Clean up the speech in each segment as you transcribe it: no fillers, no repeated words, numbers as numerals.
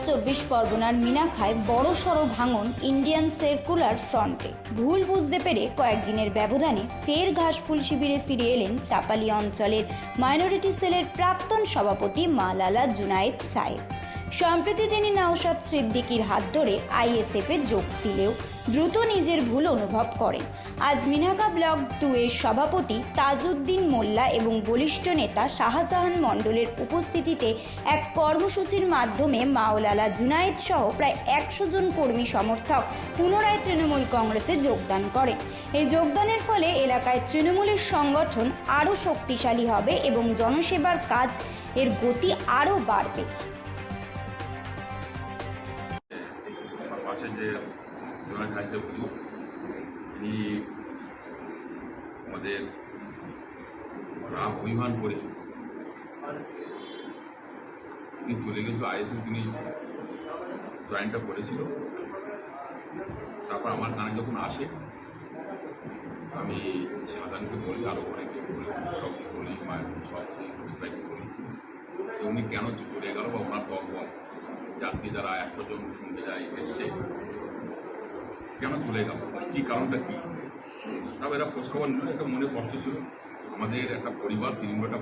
চব্বিশ পরগনার মিনাখায় বড়সড় ভাঙন ইন্ডিয়ান সার্কুলার ফ্রন্টে। ভুল বুঝতে পেরে কয়েকদিনের ব্যবধানে ফের ঘাসফুল শিবিরে ফিরে এলেন চাপালি অঞ্চলের মাইনরিটি সেলের প্রাক্তন সভাপতি মাওলানা জুনায়েদ সাহেব। সম্প্রতি তিনি নওশাদ সিদ্দিকীর হাত ধরে আইএসএফে যোগ দিলেও দ্রুত নিজের ভুল অনুভব করেন। আজ মিনাখা ব্লক 2 এর সভাপতি তাজউদ্দিন মোল্লা এবং বলিষ্ঠ নেতা শাহজাহান মণ্ডলের উপস্থিতিতে এক কর্মসূচির মাধ্যমে মাওলানা জুনায়েদ সহ প্রায় 100 জন কর্মী সমর্থক পুনরায় তৃণমূল কংগ্রেসে যোগদান করেন। এই যোগদানের ফলে এলাকায় তৃণমূলের সংগঠন আরও শক্তিশালী হবে এবং জনসেবার কাজ এর গতি আরও বাড়বে। যে জুনায়েদ সাহেব হুজুর তিনি আমাদের রাম অভিমান করেছিল, তিনি চলে গেছিল আইএসএফ, তিনি জয়েনটা করেছিল। তারপর আমার কানে যখন আসে আমি সাধারণকে বলি, আরও অনেকে বলি, সবকে বলি, মায়ের সব রিপ্লাইকে বলি যে উনি কেন চলে গেল বা ওনার দলবল যাত্রী যারা 100 জন শুনতে যায় এসছে কেন চলে গেল, কী কারণটা কী। তবে এরা খোঁজখবর নিল, একটা মনে কষ্ট ছিল। আমাদের একটা পরিবার, একটা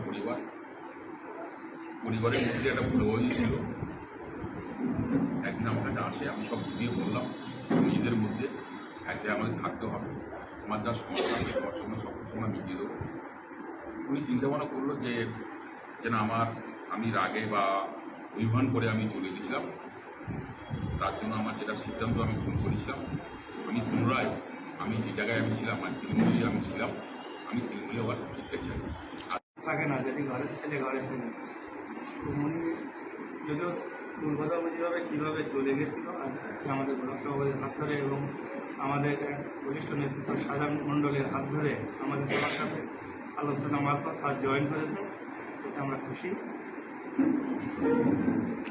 পরিবারের মধ্যে একটা ভুল হয়েছিল। একদিন আমার কাছে আসে, আমি সব বুঝিয়ে বললাম নিজেদের মধ্যে এক জায়গায় আমাদের থাকতে হবে, আমার যা সমস্যা আছে সমস্যা সব সময় মিটিয়ে দেবো। উনি চিন্তাভাবনা করলো যে না আমি রাগে বা অভিমান করে আমি চলে গেছিলাম, তার জন্য আমার যেটা সিদ্ধান্ত আমি ভুল করেছিলাম। আমি পুনরায় আমি যে জায়গায় আমি ছিলাম, মানে তৃণমূলে আমি ছিলাম, আমি তৃণমূলে আবার ফিরতে চাই। থাকে না যদি ঘরের ছেলে ঘরে ফিরে, উনি যদিও কলকাতা বুঝিভাবে কীভাবে চলে গেছিল আর আমাদের ব্লক সভাপতির হাত ধরে এবং আমাদের এক বরিষ্ঠ নেতৃত্ব শাহজাহান মণ্ডলের হাত ধরে আমাদের সবার সাথে আলোচনা মারফত তার জয়েন করেছে, এতে আমরা খুশি।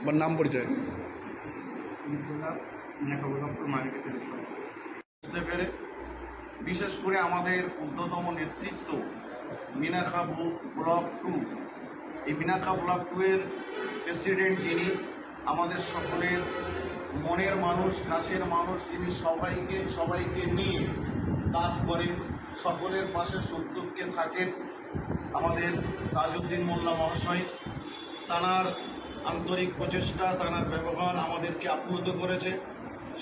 আমার নাম পরিচয় মিনাখা ব্লক 2 মাইনরিটি সেলের সভাপতি। বুঝতে পেরে বিশেষ করে আমাদের ঊর্ধ্বতম নেতৃত্ব মিনাখা ব্লক 2, এই মিনাখা ব্লক 2 এর প্রেসিডেন্ট যিনি আমাদের সকলের মনের মানুষ, কাছের মানুষ, যিনি সবাইকে নিয়ে কাজ করেন, সকলের পাশে সুখ দুঃখে থাকেন, আমাদের তাজউদ্দিন মোল্লা মহাশয়। তাঁর আন্তরিক প্রচেষ্টা, তাঁর ব্যবহার আমাদেরকে আপ্লুত করেছে।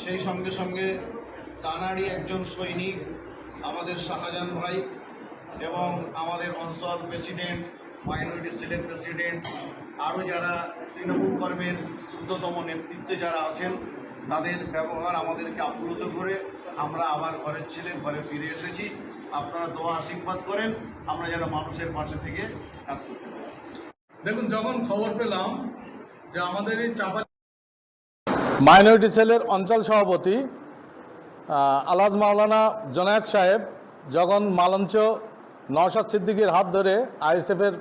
সেই সঙ্গে সঙ্গে তাঁরই একজন সৈনিক আমাদের শাহজাহান ভাই এবং আমাদের অঞ্চল প্রেসিডেন্ট, মাইনরিটি সেলের প্রেসিডেন্ট, আরও যারা তৃণমূল কর্মের ঊর্ধ্বতম নেতৃত্বে যারা আছেন, তাদের ব্যবহার আমাদেরকে আপ্লুত করে আমরা আবার ঘরের ছেলে ঘরে ফিরে এসেছি। আপনারা দোয়া আশীর্বাদ করেন, আমরা যেন মানুষের পাশে থেকে কাজ করতে পারি। দেখুন, যখন খবর পেলাম যে আমাদের এই চাপালি মাইনরিটি সেলের অঞ্চল সভাপতি আলহাজ মাওলানা জুনায়েদ সাহেব যখন মালঞ্চ নওশাদ সিদ্দিকীর হাত ধরে আইএসএফের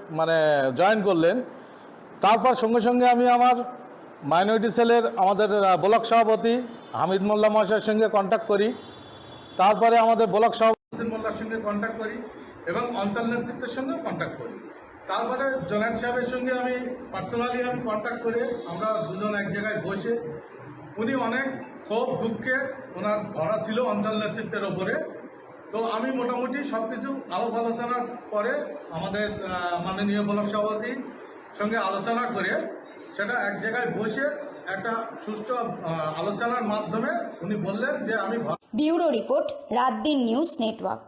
জয়েন করলেন, তারপর সঙ্গে সঙ্গে আমি আমার মাইনরিটি সেলের আমাদের ব্লক সভাপতি হামিদ মোল্লা মহাশয়ের সঙ্গে কন্ট্যাক্ট করি। তারপরে আমাদের ব্লক সভাপতি মোল্লার সঙ্গে কন্ট্যাক্ট করি এবং অঞ্চল নেতৃত্বের সঙ্গেও কন্ট্যাক্ট করি। তারপরে জুনায়েদ সাহেবের সঙ্গে আমি পার্সোনালি কন্ট্যাক্ট করে আমরা দুজন এক জায়গায় বসে, উনি অনেক ক্ষোভ দুঃখে ওনার ভরা ছিল অঞ্চল নেতৃত্বের ওপরে। তো আমি মোটামুটি সব কিছু আলাপ আলোচনার পরে আমাদের মাননীয় ব্লক সভাপতির সঙ্গে আলোচনা করে সেটা এক জায়গায় বসে একটা সুষ্ঠু আলোচনার মাধ্যমে উনি বললেন যে আমি। ব্যুরো রিপোর্ট, রাত দিন নিউজ নেটওয়ার্ক।